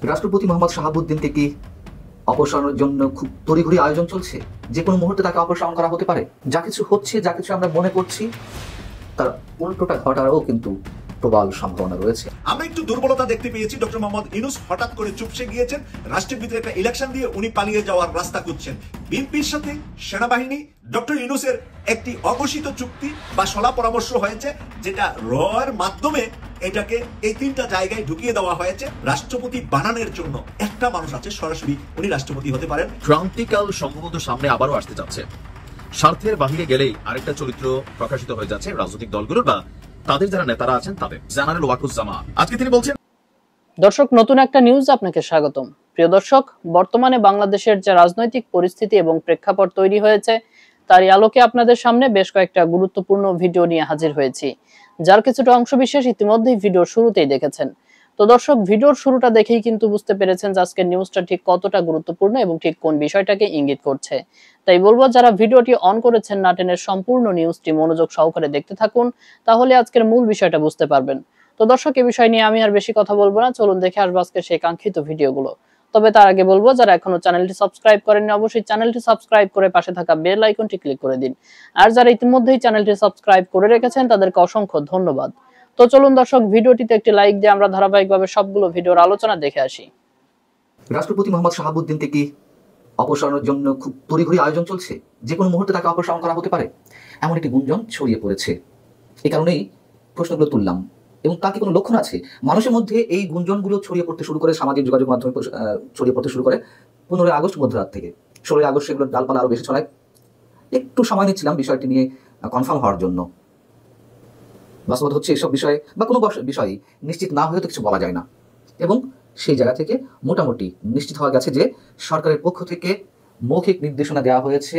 রাষ্ট্রপতি মোহাম্মদ শাহাবুদ্দিনকে কি অপসারণের জন্য খুব তড়িঘড়ি আয়োজন চলছে? যে কোনো মুহূর্তে তাকে অপসারণ করা হতে পারে। যা কিছু হচ্ছে, যা কিছু আমরা মনে করছি, তার উল্টোটা ঘটারও কিন্তু প্রবল সম্ভাবনা রয়েছে। আমরা একটু দুর্বলতা দেখতে পেয়েছি। ডক্টর মোহাম্মদ ইউনূস হঠাৎ করে চুপসে গিয়েছেন। রাষ্ট্রের ভিতরে একটা ইলেকশন দিয়ে উনি পালিয়ে যাওয়ার রাস্তা খুঁজছেন। বিএনপির সাথে সেনাবাহিনী ডক্টর ইউনূসের একটি অঘোষিত চুক্তি বা সলা পরামর্শ হয়েছে, যেটা রয়ের মাধ্যমে এটাকে এই তিনটা জায়গায় ঢুকিয়ে দেওয়া হয়েছে। রাষ্ট্রপতি বানানোর জন্য একটা মানুষ আছে, সরাসরি উনি রাষ্ট্রপতি হতে পারেন। ক্রান্তিকাল সম্ভবত সামনে আবারও আসতে যাচ্ছে। স্বার্থের বাহিরে গেলেই আরেকটা চরিত্র প্রকাশিত হয়ে যাচ্ছে রাজনৈতিক দলগুলোর বা তাদের যারা নেতারা আছেন তাদের। জেনারেল ওয়াকুজ্জামান আজকে তিনি বলছেন, দর্শক, নতুন একটা নিউজ আপনাকে স্বাগতম। প্রিয় দর্শক, বর্তমানে বাংলাদেশের যে রাজনৈতিক পরিস্থিতি এবং প্রেক্ষাপট তৈরি হয়েছে তারই আলোকে আপনাদের সামনে বেশ কয়েকটা গুরুত্বপূর্ণ ভিডিও নিয়ে হাজির হয়েছি, যার কিছুটা অংশবিশেষ ইতিমধ্যেই ভিডিওর শুরুতেই দেখেছেন। তো দর্শক, ভিডিওর শুরুটা দেখেই কিন্তু বুঝতে পেরেছেন যে আজকের নিউজটা ঠিক কতটা গুরুত্বপূর্ণ এবং ঠিক কোন বিষয়টাকে ইঙ্গিত করছে। তাই বলবো, যারা ভিডিওটি অন করেছেন না টেনে সম্পূর্ণ নিউজটি মনোযোগ সহকারে দেখতে থাকুন, তাহলে আজকের মূল বিষয়টা বুঝতে পারবেন। তো দর্শক, এই বিষয় নিয়ে আমি আর বেশি কথা বলবো না, চলুন দেখে আসবো আজকে সেই কাঙ্ক্ষিত ভিডিওগুলো। তবে তার আগে বলবো, যারা এখনো চ্যানেলটি সাবস্ক্রাইব করেননি অবশ্যই চ্যানেলটি সাবস্ক্রাইব করে পাশে থাকা বেল আইকনটি ক্লিক করে দিন। আর যারা ইতিমধ্যেই চ্যানেলটি সাবস্ক্রাইব করে রেখেছেন তাদেরকে অসংখ্য ধন্যবাদ। তো চলুন দর্শক, ভিডিওটিতে একটি লাইক দিয়ে আমরা ধারাবাহিকভাবে সবগুলো ভিডিওর আলোচনা দেখে আসি। রাষ্ট্রপতি মোহাম্মদ শাহাবুদ্দিনকে কি অপসারণের জন্য খুব তড়িঘড়ি আয়োজন চলছে? যে কোনো মুহূর্তে তাকে অপসারণ করা হতে পারে, এমন একটি গুঞ্জন ছড়িয়ে পড়েছে। এই কারণেই প্রশ্নগুলো তুললাম। এবং তার কি কোনো লক্ষণ আছে? মানুষের মধ্যে এই গুঞ্জনগুলো ছড়িয়ে পড়তে শুরু করে, সামাজিক যোগাযোগ মাধ্যমে ছড়িয়ে পড়তে শুরু করে 15 আগস্ট মধ্যরাত থেকে। 16 আগস্ট সেগুলো ডালপালা আরও বেশি ছড়ায়। একটু সময় নিচ্ছিলাম বিষয়টি নিয়ে কনফার্ম হওয়ার জন্য। বাস্তবতা হচ্ছে, এসব বিষয়ে বা কোনো বিষয়ে নিশ্চিত না হয়েও তো কিছু বলা যায় না। এবং সেই জায়গা থেকে মোটামুটি নিশ্চিত হওয়া গেছে যে সরকারের পক্ষ থেকে মৌখিক নির্দেশনা দেওয়া হয়েছে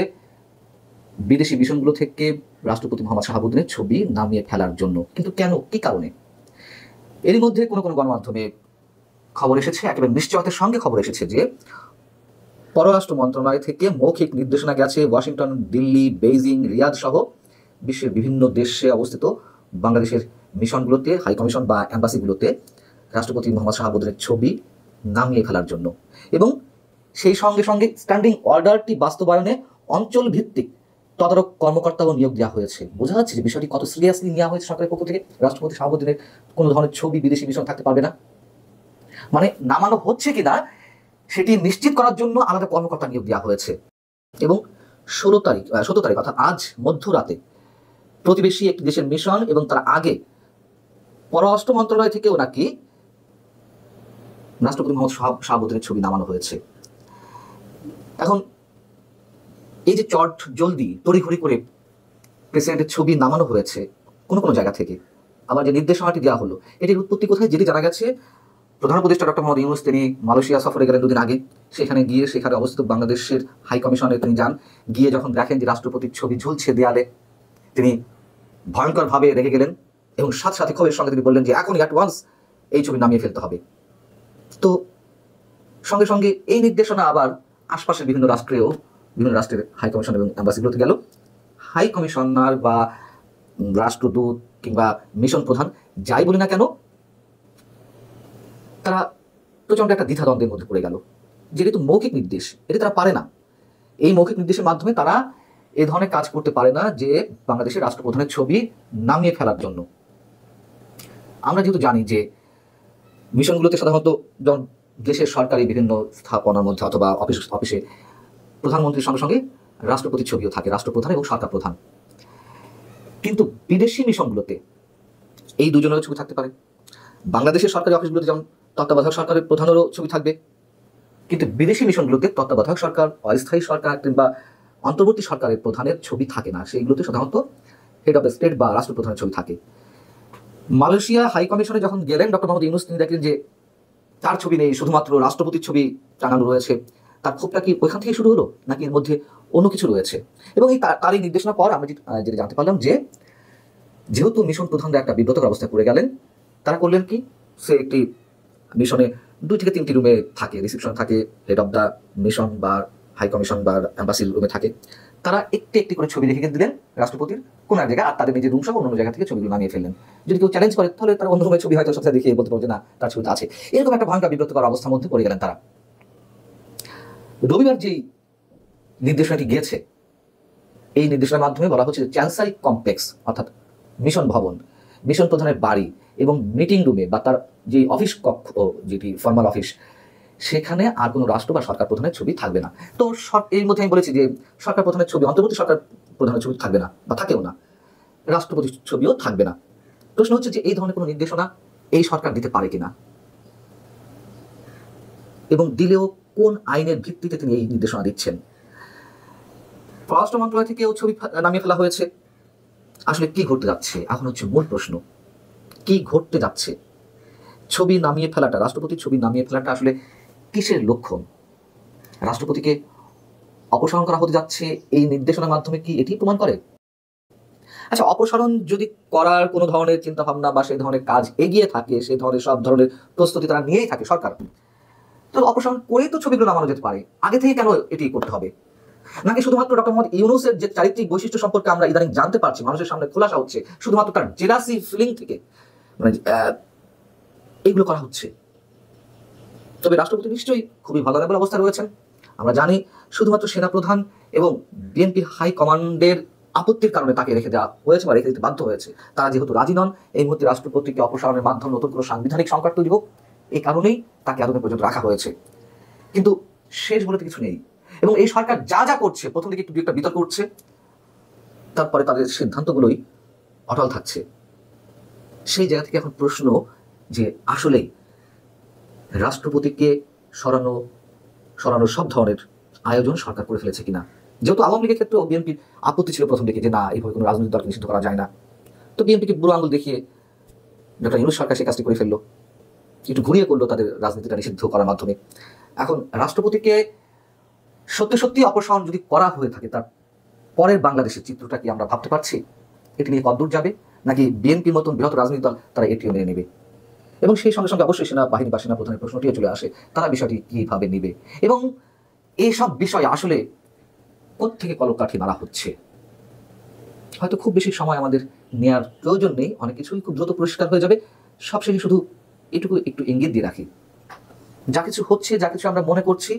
বিদেশি মিশনগুলো থেকে রাষ্ট্রপতি মোহাম্মদ শাহাবুদ্দিনের ছবি নামিয়ে ফেলার জন্য। কিন্তু কেন, কি কারণে? এরই মধ্যে কোনো কোনো গণমাধ্যমে খবর এসেছে, একেবারে নিশ্চয়তার সঙ্গে খবর এসেছে যে পররাষ্ট্র মন্ত্রণালয় থেকে মৌখিক নির্দেশনা গেছে ওয়াশিংটন, দিল্লি, বেইজিং, রিয়াদ সহ বিশ্বের বিভিন্ন দেশে অবস্থিত বাংলাদেশের মিশনগুলোতে, হাইকমিশন বা অ্যাম্বাসিগুলোতে রাষ্ট্রপতি মোহাম্মদ শাহাবুদ্দিনের ছবি নামিয়ে ফেলার জন্য। এবং সেই সঙ্গে সঙ্গে স্ট্যান্ডিং অর্ডারটি বাস্তবায়নে অঞ্চল ভিত্তিক তদারক কর্মকর্তাও নিয়োগ দেওয়া হয়েছে। বোঝা যাচ্ছে যে বিষয়টি কত সিরিয়াসলি নেওয়া হয়েছে সরকারের পক্ষ থেকে। রাষ্ট্রপতি শাহাবুদ্দিনের কোনো ধরনের ছবি বিদেশি মিশন থাকতে পারবে না, মানে নামানো হচ্ছে কিনা সেটি নিশ্চিত করার জন্য আলাদা কর্মকর্তা নিয়োগ দেওয়া হয়েছে। এবং 17 তারিখ অর্থাৎ আজ মধ্যরাতে প্রতিবেশী একটি দেশের মিশন এবং তার আগে পররাষ্ট্র মন্ত্রণালয় থেকেও নাকি রাষ্ট্রপতি মোহাম্মদ শাহাবুদ্দিনের ছবি নামানো হয়েছে। এখন এই যে চট জলদি তড়িঘড়ি করে প্রেসিডেন্টের ছবি নামানো হয়েছে কোনো কোনো জায়গা থেকে, আবার যে নির্দেশনাটি দেওয়া হলো, এটির উৎপত্তি কোথায়? যেটি জানা গেছে, প্রধান উপদেষ্টা ডক্টর মোহাম্মদ ইউনূস তিনি মালয়েশিয়া সফরে গেলেন 2 দিন আগে। সেখানে গিয়ে সেখানে অবস্থিত বাংলাদেশের হাই কমিশনে তিনি যান। গিয়ে যখন দেখেন যে রাষ্ট্রপতির ছবি ঝুলছে দেয়ালে, তিনি ভয়ঙ্করভাবে রেগে গেলেন এবং সাথে সাথে ক্ষোভের সঙ্গে তিনি বললেন যে এখনই অ্যাট ওয়ান্স এই ছবি নামিয়ে ফেলতে হবে। তো সঙ্গে সঙ্গে এই নির্দেশনা আবার আশপাশের বিভিন্ন রাষ্ট্রের হাই কমিশন এবং অ্যাম্বাসিগুলোতে গেল। হাই কমিশনার বা রাষ্ট্রদূত কিংবা মিশন প্রধান যাই বলি না কেন, তারা প্রচণ্ড একটা দ্বিধাদ্বন্দ্বের মধ্যে পড়ে গেল। যেহেতু মৌখিক নির্দেশ, এটি তারা পারে না। এই মৌখিক নির্দেশের মাধ্যমে তারা এ ধরনের কাজ করতে পারে না যে বাংলাদেশের রাষ্ট্রপ্রধানের ছবি নামিয়ে ফেলার জন্য। আমরা যেহেতু জানি যে মিশনগুলোতে সাধারণত যখন দেশের সরকারি বিভিন্ন স্থাপনার মধ্যে অথবা অফিসে প্রধানমন্ত্রীর সঙ্গে সঙ্গে রাষ্ট্রপতির ছবিও থাকে, রাষ্ট্রপ্রধান এবং সরকার প্রধান। কিন্তু বিদেশি মিশনগুলোতে এই দুজনেরও ছবি থাকতে পারে। বাংলাদেশের সরকারি অফিসগুলোতে যেমন তত্ত্বাবধায়ক সরকারের প্রধানেরও ছবি থাকবে, কিন্তু বিদেশি মিশনগুলোতে তত্ত্বাবধায়ক সরকার, অস্থায়ী সরকার কিংবা অন্তর্বর্তী সরকারের প্রধানের ছবি থাকে না। সেইগুলোতে সাধারণত হেড অফ দ্য স্টেট বা রাষ্ট্রপ্রধানের ছবি থাকে। মালয়েশিয়া হাই কমিশনে যখন গেলেন ডক্টর মোহাম্মদ ইউনূস, তিনি দেখলেন যে তার ছবি নেই, শুধুমাত্র রাষ্ট্রপতির ছবি টাঙানো রয়েছে। তার ক্ষোভটা কি ওইখান থেকে শুরু হলো, নাকি এর মধ্যে অন্য কিছু রয়েছে? এবং তার এই নির্দেশনার পর আমরা যেটা জানতে পারলাম যে যেহেতু মিশন প্রধানরা একটা বিব্রতকর অবস্থায় পড়ে গেলেন, তারা করলেন কি, সে একটি মিশনে 2 থেকে 3টি রুমে থাকে, রিসেপশন থাকে, হেড অফ দ্য মিশন বা হাই কমিশন বা অ্যাম্বাসির রুমে থাকে। তারা একটি একটি করে ছবি রেখে দিলেন রাষ্ট্রপতির কোন এক জায়গায়, আর তাদের নিজের রুম সহ অন্য জায়গা থেকে ছবিগুলো নামিয়ে ফেললেন। যদি কেউ চ্যালেঞ্জ করে তাহলে তারা অন্য রুমের ছবি হয়তো সবসময় দেখিয়ে বলতে পারবে যে না তার ছবিটা আছে। এরকম একটা ভয়ঙ্কর বিব্রতকর অবস্থার মধ্যে পড়ে গেলেন তারা। রবিবার যেই নির্দেশনাটি গিয়েছে, এই নির্দেশনার মাধ্যমে বলা হচ্ছে যে চ্যান্সারি কমপ্লেক্স অর্থাৎ মিশন ভবন, মিশন প্রধানের বাড়ি এবং মিটিং রুমে বা তার যে অফিস কক্ষ, যেটি ফর্মাল অফিস, সেখানে আর কোনো রাষ্ট্র বা সরকার প্রধানের ছবি থাকবে না। তো এর মধ্যে আমি বলেছি যে সরকার প্রধানের ছবি, অন্তর্বর্তী সরকার প্রধানের ছবি থাকবে না বা থাকেও না, রাষ্ট্রপতির ছবিও থাকবে না। প্রশ্ন হচ্ছে যে এই ধরনের কোনো নির্দেশনা এই সরকার দিতে পারে কিনা, এবং দিলেও কোন আইনের ভিত্তিতে তিনি এই নির্দেশনা দিচ্ছেন। পররাষ্ট্র মন্ত্রণালয় থেকেও ছবি নামিয়ে ফেলা হয়েছে। আসলে কি ঘটতে যাচ্ছে এখন হচ্ছে মূল প্রশ্ন। কি ঘটতে যাচ্ছে? ছবি নামিয়ে ফেলাটা, রাষ্ট্রপতির ছবি নামিয়ে ফেলাটা আসলে কিসের লক্ষণ? রাষ্ট্রপতিকে অপসারণ করা হতে যাচ্ছে এই নির্দেশনার মাধ্যমে, কি এটি প্রমাণ করে? আচ্ছা, অপসারণ যদি করার কোনো ধরনের চিন্তা ভাবনা বা সেই ধরনের কাজ এগিয়ে থাকে, সেই ধরনের সব ধরনের প্রস্তুতি তারা নিয়েই থাকে সরকার, তো অপসারণ করেই তো ছবিগুলো নামানো যেতে পারে। আগে থেকে কেন এটি করতে হবে? নাকি শুধুমাত্র ডক্টর মোহাম্মদ ইউনূসের যে চারিত্রিক বৈশিষ্ট্য সম্পর্কে আমরা ইদানিং জানতে পারছি, মানুষের সামনে খোলাসা হচ্ছে, শুধুমাত্র তার জেলাসি ফিলিং থেকে মানে এইগুলো করা হচ্ছে? তবে রাষ্ট্রপতি নিশ্চয়ই খুবই ভালো অবস্থায় রয়েছেন। আমরা জানি শুধুমাত্র সেনাপ্রধান এবং বিএনপির হাই কমান্ডের আপত্তির কারণে তাকে রেখে দেওয়া হয়েছে বা রেখে দিতে বাধ্য হয়েছে। তারা যেহেতু রাজি নন এই মুহূর্তে রাষ্ট্রপতিকে অপসারণের মাধ্যমে নতুন কোনো সাংবিধানিক সংকট তৈরি হোক, এই কারণেই তাকে এতদিন পর্যন্ত রাখা হয়েছে। কিন্তু শেষ বলতে কিছু নেই, এবং এই সরকার যা যা করছে প্রথম দিকে একটু একটা বিতর্ক উঠছে, তারপরে তাদের সিদ্ধান্তগুলোই অটল থাকছে। সেই জায়গা থেকে এখন প্রশ্ন যে আসলেই রাষ্ট্রপতিকে সরানো সব ধরনের আয়োজন সরকার করে ফেলেছে কিনা। যেহেতু আওয়ামী লীগের ক্ষেত্রেও বিএনপির আপত্তি ছিল প্রথম দিকে যে না, এইভাবে কোনো রাজনৈতিক দলকে নিষিদ্ধ করা যায় না, তো বিএনপিকে বুড়ো আঙুল দেখিয়ে ডক্টর ইউনূস সরকার সেই কাজটি করে ফেললো, একটু ঘুরিয়ে করলো তাদের রাজনীতিটা নিষিদ্ধ করার মাধ্যমে। এখন রাষ্ট্রপতিকে সত্যি সত্যি অপসারণ যদি করা হয়ে থাকে, তার পরের বাংলাদেশের চিত্রটা কি আমরা ভাবতে পারছি? এটি নিয়ে কতদূর যাবে, নাকি বিএনপির মতন বৃহৎ রাজনৈতিক দল তারা এটিও মেনে নেবে? এবং সেই সঙ্গে সঙ্গে অবশ্যই সেনাবাহিনী বা সেনাপ্রধানের প্রশ্নটিও চলে আসে, তারা বিষয়টি কিভাবে নেবে, এবং এইসব বিষয়ে আসলে কোত্থেকে কলকাঠি মারা হচ্ছে। হয়তো খুব বেশি সময় আমাদের নেওয়ার প্রয়োজন নেই, অনেক কিছুই খুব দ্রুত পরিষ্কার হয়ে যাবে। সবশেষে শুধু এটুকু একটু ইঙ্গিত দিয়ে রাখি, যা কিছু হচ্ছে, যা কিছু আমরা মনে করছি,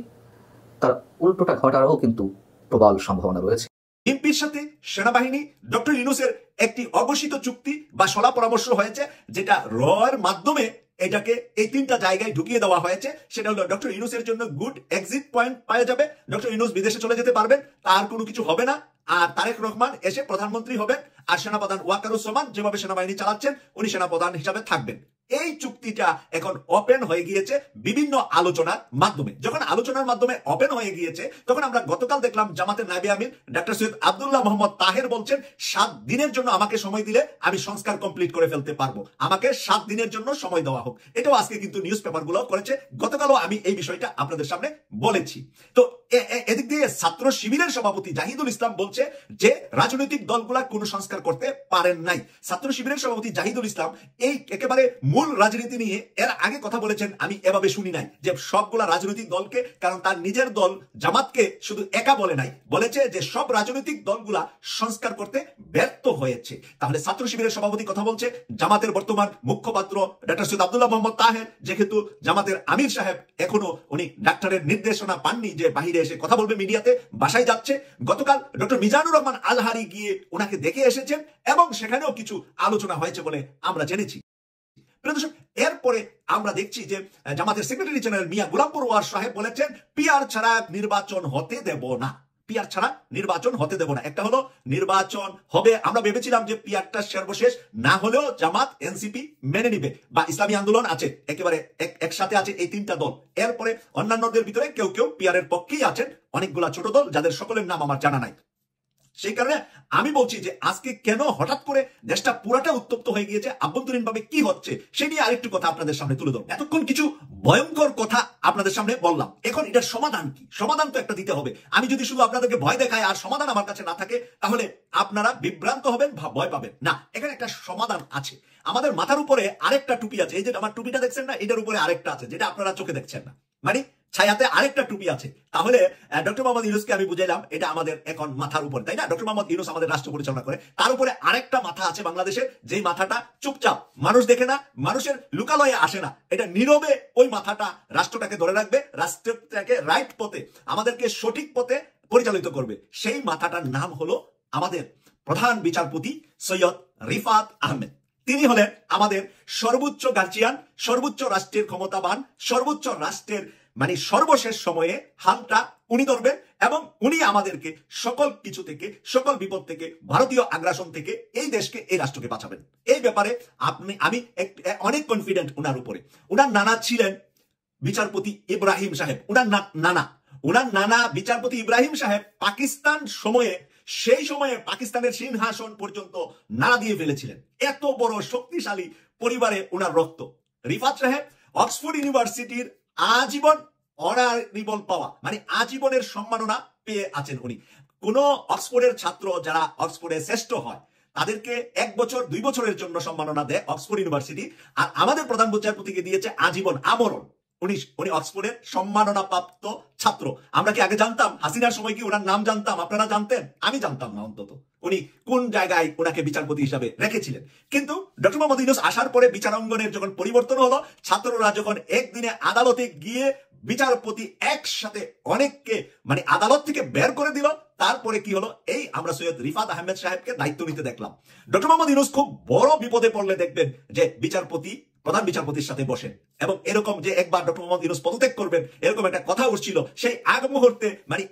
তার উল্টোটা ঘটারও কিন্তু প্রবল সম্ভাবনা রয়েছে। বিএনপির সাথে সেনাবাহিনী ডক্টর ইউনূসের একটি অঘোষিত চুক্তি বা সলা পরামর্শ হয়েছে, যেটা রয়ের মাধ্যমে এটাকে এই তিনটা জায়গায় ঢুকিয়ে দেওয়া হয়েছে। সেটা হলো ডক্টর ইউনূসের জন্য গুড এক্সিট পয়েন্ট পাওয়া যাবে, ডক্টর ইউনূস বিদেশে চলে যেতে পারবেন, তার কোনো কিছু হবে না, আর তারেক রহমান এসে প্রধানমন্ত্রী হবেন, আর সেনাপ্রধান ওয়াকারুজ্জামান যেভাবে সেনাবাহিনী চালাচ্ছেন উনি সেনাপ্রধান হিসাবে থাকবেন। এই চুক্তিটা এখন ওপেন হয়ে গিয়েছে বিভিন্ন আলোচনার মাধ্যমে। যখন আলোচনার মাধ্যমে ওপেন হয়ে গিয়েছে, তখন আমরা গতকাল দেখলাম জামাতের নায়েবে আমির ডক্টর সৈয়দ আব্দুল্লাহ মোহাম্মদ তাহের বলছেন 7 দিনের জন্য আমাকে সময় দিলে আমি সংস্কার কমপ্লিট করে ফেলতে পারবো, আমাকে 7 দিনের জন্য সময় দেওয়া হোক। এটাও আজকে কিন্তু নিউজ পেপার গুলো করেছে, গতকালও আমি এই বিষয়টা আপনাদের সামনে বলেছি। তো এদিক দিয়ে ছাত্র শিবিরের সভাপতি জাহিদুল ইসলাম বলছে যে রাজনৈতিক দলগুলা কোনো সংস্কার করতে পারেন নাই। ছাত্র শিবিরের সভাপতি জাহিদুল ইসলাম এই একেবারে মূল রাজনীতি নিয়ে এর আগে কথা বলেছেন, আমি এভাবে শুনি নাই যে সবগুলা রাজনৈতিক দলকে, কারণ তার নিজের দল জামাতকে শুধু একা বলে নাই, বলেছে যে সব রাজনৈতিক দলগুলা সংস্কার করতে ব্যর্থ হয়েছে। তাহলে ছাত্র শিবিরের সভাপতি কথা বলছে, জামাতের বর্তমান মুখপাত্র ডক্টর সৈয়দ আব্দুল্লাহ মোহাম্মদ তাহের, যেহেতু জামাতের আমির সাহেব এখনো উনি ডাক্তারের নির্দেশনা পাননি যে বাহিরে এসে কথা বলবে মিডিয়াতে, বাসায় যাচ্ছে। গতকাল ডক্টর মিজানুর রহমান আলহারি গিয়ে ওনাকে দেখে এসেছেন এবং সেখানেও কিছু আলোচনা হয়েছে বলে আমরা জেনেছি। এরপরে আমরা দেখছি যে জামাতের সেক্রেটারি জেনারেল মিয়া গোলাম পরোয়ার সাহেব বলেছেন পিআর ছাড়া নির্বাচন হতে দেব না, পিআর ছাড়া নির্বাচন হতে দেব না। একটা হলো নির্বাচন হবে, আমরা ভেবেছিলাম যে পিআরটা সর্বশেষ না হলেও জামাত এনসিপি মেনে নিবে বা ইসলামী আন্দোলন আছে, একেবারে একসাথে আছে এই তিনটা দল। এরপরে অন্যান্যদের ভিতরে কেউ কেউ পিআরের পক্ষেই আছেন, অনেকগুলা ছোট দল যাদের সকলের নাম আমার জানা নাই। সেই কারণে আমি বলছি যে আজকে কেন হঠাৎ করে দেশটা পুরাটা উত্তপ্ত হয়ে গিয়েছে, আভ্যন্তরীণ ভাবে কি হচ্ছে সে নিয়ে আরেকটু কথা আপনাদের সামনে তুলে ধরব। এতক্ষণ কিছু ভয়ঙ্কর কথা আপনাদের সামনে বললাম, এখন এটার সমাধান কি? সমাধান তো একটা দিতে হবে। আমি যদি শুধু আপনাদেরকে ভয় দেখাই আর সমাধান আমার কাছে না থাকে, তাহলে আপনারা বিভ্রান্ত হবেন, ভয় পাবেন না। এখানে একটা সমাধান আছে। আমাদের মাথার উপরে আরেকটা টুপি আছে, এই যে আমার টুপিটা দেখছেন না, এটার উপরে আরেকটা আছে যেটা আপনারা চোখে দেখছেন না। মানে ছায়াতে আরেকটা টুপি আছে। তাহলে ডক্টর মোহাম্মদ ইউনূসকে আমি বুঝাইলাম এটা আমাদের এখন মাথার উপর, তাই না? ডক্টর মোহাম্মদ ইউনূস আমাদের রাষ্ট্র পরিচালনা করে, তার উপরে আরেকটা মাথা আছে বাংলাদেশের, যেই মাথাটা চুপচাপ, মানুষ দেখে না, মানুষের লুকালয়ে আসে না, এটা নীরবে ওই মাথাটা রাষ্ট্রটাকে ধরে রাখবে, রাষ্ট্রটাকে রাইট পথে, আমাদেরকে সঠিক পথে পরিচালিত করবে। সেই মাথাটার নাম হলো আমাদের প্রধান বিচারপতি সৈয়দ রিফাত আহমেদ। তিনি হলেন আমাদের সর্বোচ্চ গার্জিয়ান, সর্বোচ্চ রাষ্ট্রের ক্ষমতাবান, সর্বোচ্চ রাষ্ট্রের মানে সর্বশেষ সময়ে হালটা উনি ধরবেন এবং উনি আমাদেরকে সকল কিছু থেকে, সকল বিপদ থেকে, ভারতীয় আগ্রাসন থেকে এই দেশকে, এই রাষ্ট্রকে বাঁচাবেন। এই ব্যাপারে আমি অনেক কনফিডেন্ট উনার উপরে। উনার নানা ছিলেন বিচারপতি ইব্রাহিম সাহেব। উনার নানা বিচারপতি ইব্রাহিম সাহেব পাকিস্তান সময়ে, সেই সময়ে পাকিস্তানের সিংহাসন পর্যন্ত নাড়া দিয়ে ফেলেছিলেন। এত বড় শক্তিশালী পরিবারে উনার রক্ত। রিফাত সাহেব অক্সফোর্ড ইউনিভার্সিটির আজীবন অনারেবল পাওয়া, মানে আজীবনের সম্মাননা পেয়ে আছেন উনি। কোন অক্সফোর্ডের ছাত্র যারা অক্সফোর্ডে শ্রেষ্ঠ হয় তাদেরকে 1 বছর 2 বছরের জন্য সম্মাননা দেয় অক্সফোর্ড ইউনিভার্সিটি, আর আমাদের প্রধান বিচারপতিকে দিয়েছে আজীবন, আমরণ। উনি অক্সফোর্ডের সম্মাননা প্রাপ্ত ছাত্র। আমরা কি আগে জানতাম? হাসিনার সময় কি ওনার নাম জানতাম? আপনারা জানতেন? আমি জানতাম না অন্তত উনি কোন জায়গায় ওনাকে বিচারপতি হিসাবে রেখেছিলেন। কিন্তু ডক্টর মোহাম্মদ ইউনূস আসার পরে বিচারাঙ্গনের যখন পরিবর্তন হলো, ছাত্ররা যখন একদিনে আদালতে গিয়ে বিচারপতি একসাথে অনেককে মানে আদালত থেকে বের করে দিল, তারপরে কি হলো, এই আমরা সৈয়দ রিফাত আহমেদ সাহেবকে দায়িত্ব নিতে দেখলাম। ডক্টর মোহাম্মদ ইউনূস খুব বড় বিপদে পড়লে দেখবেন যে বিচারপতি প্রধান বিচারপতির সাথে বসেন, এবং এরকম যে একবার ডক্টর মোহাম্মদ ইউনূস পদত্যাগ করবেন এরকম একটা কথা উঠছিল, সেই আগ মুহূর্তে মানে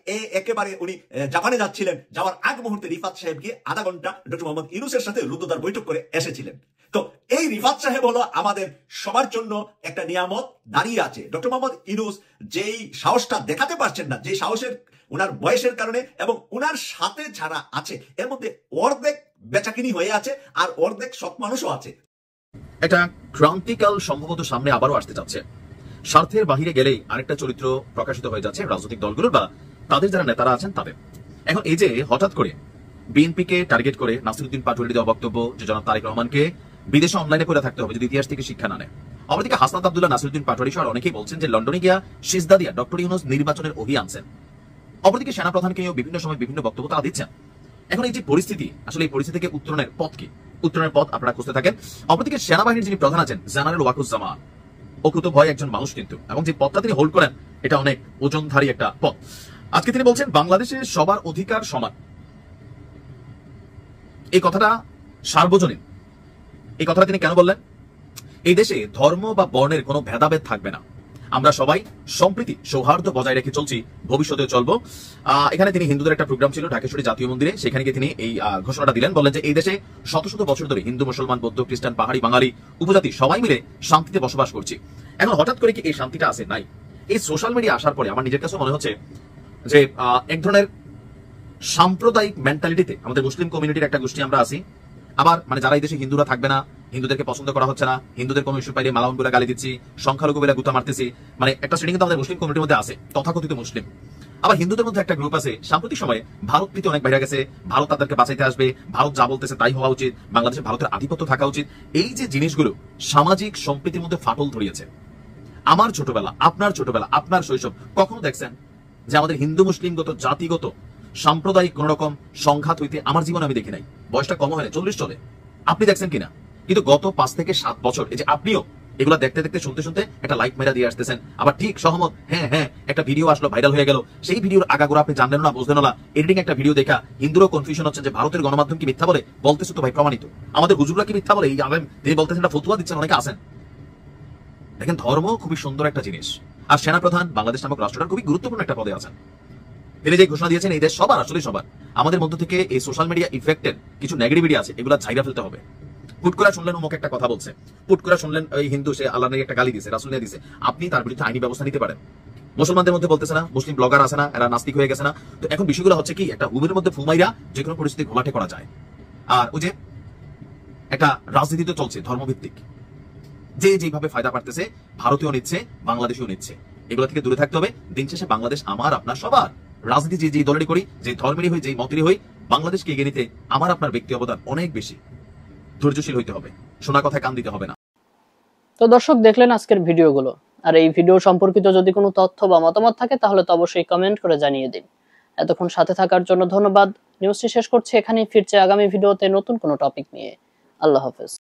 একেবারে উনি জাপানে যাচ্ছিলেন, যাওয়ার আগ মুহূর্তে রিফাত সাহেব গিয়ে আধা ঘন্টা ডক্টর মোহাম্মদ ইউনূসের সাথে রুদ্ধদ্বার বৈঠক করে এসেছিলেন। তো এই রিফাত সাহেব হলো আমাদের সবার জন্য একটা নিয়ামত দাঁড়িয়ে আছে। ডক্টর মোহাম্মদ ইউনূস যেই সাহসটা দেখাতে পারছেন না, যে সাহসের উনার বয়সের কারণে, এবং উনার সাথে যারা আছে এর মধ্যে অর্ধেক বেচাকিনি হয়ে আছে আর অর্ধেক সৎ মানুষও আছে। একটা ক্রান্তিকাল সম্ভবত সামনে আবারও আসতে যাচ্ছে। স্বার্থের বাহিরে গেলেই আরেকটা চরিত্র প্রকাশিত হয়ে যাচ্ছে রাজনৈতিক দলগুলোর বা তাদের যারা নেতারা আছেন তাদের। এখন এই যে হঠাৎ করে বিএনপিকে টার্গেট করে নাসিরউদ্দিন পাটোয়ারি দেওয়া বক্তব্য যে জনাব তারেক রহমানকে বিদেশে অনলাইনে করে থাকতে হবে যদি ইতিহাস থেকে শিক্ষা না নেয়। অপরদিকে হাসনাত আব্দুল্লাহ, নাসিরউদ্দিন পাটোয়ারি সহ অনেকেই বলছেন যে লন্ডনে গিয়া সিজদা দিয়া ডক্টর ইউনূস নির্বাচনের ওহি আনছেন। অপরদিকে সেনাপ্রধানকেও বিভিন্ন সময় বিভিন্ন বক্তব্য তারা দিচ্ছেন। এখন এই যে পরিস্থিতি, আসলে এই পরিস্থিতি থেকে উত্তরণের পথ কি? উত্তরণের পথ আপনারা খুঁজতে থাকেন। অপরদিকে সেনাবাহিনীর যিনি প্রধান আছেন জেনারেল ওয়াকুজ্জামান, অকুত ভয় একজন মানুষ কিন্তু, এবং যে পথটা তিনি হোল্ড করেন এটা অনেক ওজনধারী একটা পথ। আজকে তিনি বলছেন বাংলাদেশে সবার অধিকার সমান। এই কথাটা সার্বজনীন। এই কথাটা তিনি কেন বললেন? এই দেশে ধর্ম বা বর্ণের কোনো ভেদাভেদ থাকবে না, আমরা সবাই সম্প্রীতি সৌহার্দ্য বজায় রেখে চলছি, ভবিষ্যতেও চলবো। এখানে তিনি হিন্দুদের একটা প্রোগ্রাম ছিল ঢাকেশ্বরী জাতীয় মন্দিরে, সেখানে গিয়ে তিনি এই ঘোষণাটা দিলেন। বললেন যে এই দেশে শত শত বছর ধরে হিন্দু, মুসলমান, বৌদ্ধ, খ্রিস্টান, পাহাড়ি, বাঙালি, উপজাতি সবাই মিলে শান্তিতে বসবাস করছি। এখন হঠাৎ করে কি এই শান্তিটা আছে? নাই। এই সোশ্যাল মিডিয়া আসার পরে আমার নিজের কাছে মনে হচ্ছে যে এক ধরনের সাম্প্রদায়িক মেন্টালিটিতে আমাদের মুসলিম কমিউনিটির একটা গোষ্ঠী আমরা আছি। আবার মানে যারা এই দেশে হিন্দুরা থাকবে না, হিন্দুদেরকে পছন্দ করা হচ্ছে না, হিন্দুদের কোনো ইস্যু পাইলে মালাউন বলে গালি দিচ্ছি, সংখ্যালঘু বলে গুতা মারতেছি, মানে একটা শ্রেণী কিন্তু আমাদের মুসলিম কমিউনিটির মধ্যে আছে, তথাকথিত মুসলিম। আবার হিন্দুদের মধ্যে একটা গ্রুপ আছে সাম্প্রতিক সময়ে ভারত প্রীতি অনেক বাইরে গেছে, ভারত তাদেরকে বাঁচাইতে আসবে, ভারত যা বলতেছে তাই হওয়া উচিত, বাংলাদেশে ভারতের আধিপত্য থাকা উচিত। এই যে জিনিসগুলো সামাজিক সম্প্রীতির মধ্যে ফাটল ধরিয়েছে। আমার ছোটবেলা, আপনার ছোটবেলা, আপনার শৈশব কখনো দেখছেন যে আমাদের হিন্দু মুসলিমগত, জাতিগত, সাম্প্রদায়িক কোন রকম সংঘাত হইতে আমার জীবনে আমি দেখি নাই। বয়সটা কম হয় না, 40 চলে। আপনি দেখছেন কিনা? কিন্তু গত 5 থেকে 7 বছর এই যে আপনিও এগুলো দেখতে দেখতে শুনতে শুনতে একটা লাইক মেরা দিয়ে আসতেছেন, আবার ঠিক সহমত, হ্যাঁ হ্যাঁ একটা ভিডিও আসলো, ভাইরাল হয়ে গেল, সেই ভিডিওর আগাগোড়া আপনি জানলেন না, বুঝলেন না, এডিটিং একটা ভিডিও দেখা হিন্দুরও কনফিউশন হচ্ছে যে ভারতের গণমাধ্যম কি মিথ্যা বলে? বলতেছে তো ভাই, প্রমাণিত। আমাদের হুজুররা কি মিথ্যা বলে? এই আলেম তিনি বলতেছেন, একটা ফতুয়া দিচ্ছেন, অনেকে আছেন। দেখেন ধর্ম খুবই সুন্দর একটা জিনিস, আর সেনাপ্রধান বাংলাদেশ নামক রাষ্ট্রটার খুবই গুরুত্বপূর্ণ একটা পদে আছেন। তিনি যে ঘোষণা দিয়েছেন এই দেশ সবার, আসলে সবার, আমাদের মধ্য থেকে এই সোশ্যাল মিডিয়া ইফেক্টের কিছু নেগেটিভিটি আছে, এগুলো ঝাইরা ফেলতে হবে। পুট করে শুনলেন অমুক একটা কথা বলছে, পুট করে শুনলেন ওই হিন্দু সে আল্লাহ একটা গালি দিছে, রাসূল নিয়ে দিছে, আপনি তার বিরুদ্ধে আইনি ব্যবস্থা নিতে পারেন। মুসলমানদের মধ্যে বলতেছে না, মুসলিম ব্লগার আছে না, এরা নাস্তিক হয়ে গেছে না। তো এখন বিষয়গুলো হচ্ছে কি, একটা হুমের মধ্যে ফুমাইরা যে কোনো পরিস্থিতি ঘোলাটে করা যায়। আর ওই যে একটা রাজনীতি তো চলছে ধর্মভিত্তিক, যে যেভাবে ফায়দা পারতেছে ভারতীয় নিচ্ছে, বাংলাদেশিও নিচ্ছে, এগুলো থেকে দূরে থাকতে হবে। দিন শেষে বাংলাদেশ আমার আপনার সবার। রাজনীতি যে দলেরই করি, যে ধর্মেরই হই, যে মতেরই হই, বাংলাদেশকে এগিয়ে নিতে আমার আপনার ব্যক্তি অবদান অনেক বেশি। ধৈর্যশীল হইতে হবে, শোনা কথায় কান দিতে হবে না। তো দর্শক দেখলেন আজকের ভিডিওগুলো। আর এই ভিডিও সম্পর্কিত যদি কোনো তথ্য বা মতামত থাকে তাহলে তো অবশ্যই কমেন্ট করে জানিয়ে দিন। এতক্ষণ সাথে থাকার জন্য ধন্যবাদ। নিউজটি শেষ করছি এখানেই, ফিরছে আগামী ভিডিওতে নতুন কোনো টপিক নিয়ে। আল্লাহ হাফেজ।